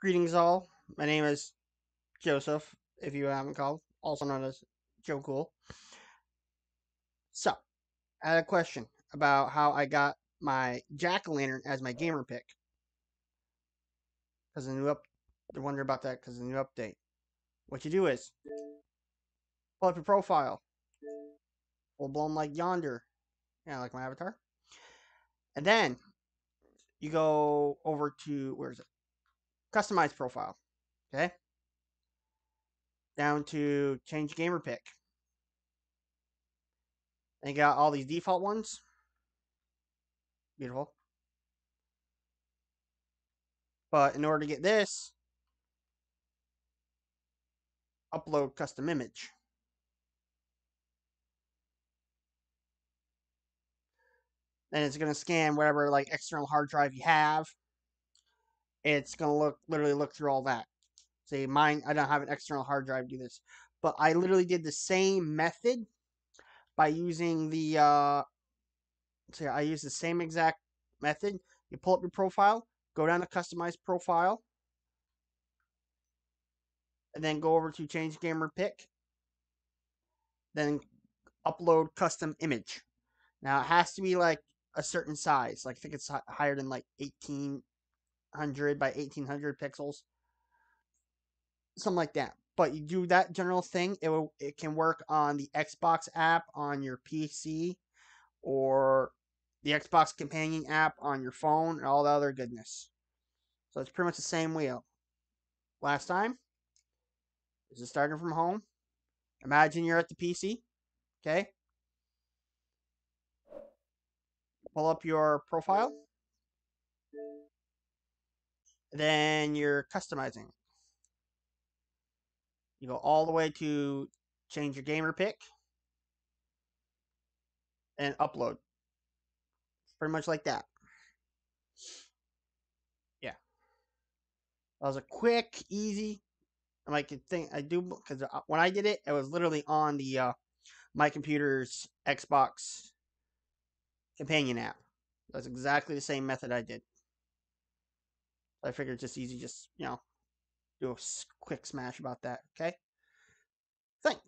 Greetings, all. My name is Joseph, if you haven't called, also known as Joe Cool. So, I had a question about how I got my Jack o' Lantern as my gamer pick. Because the new they're wondering about that because the new update. What you do is pull up your profile, full blown like yonder, like my avatar, and then you go over to where is it? Customize profile. Okay, down to change gamer pick. And you got all these default ones. Beautiful. But in order to get this, upload custom image. Then it's going to scan whatever like external hard drive you have. It's going to literally look through all that. Say mine, I don't have an external hard drive to do this, but I literally did the same method by using the. So I use the same exact method. You pull up your profile, go down to customize profile, and then go over to change gamer pick. Then upload custom image. Now it has to be like a certain size. Like I think it's higher than like 1800 by 1800 pixels, something like that. But you do that general thing, it can work on the Xbox app on your PC or the Xbox companion app on your phone and all the other goodness. So it's pretty much the same wheel. Last time, this is starting from home. Imagine you're at the PC, okay? Pull up your profile. Then you're customizing. You go all the way to change your gamer pick and upload. Pretty much like that. Yeah. That was a quick, easy. I could think I do because when I did it, it was literally on the my computer's Xbox companion app. That's exactly the same method I did. I figured it's just easy, just do a quick smash about that. Okay. Thanks.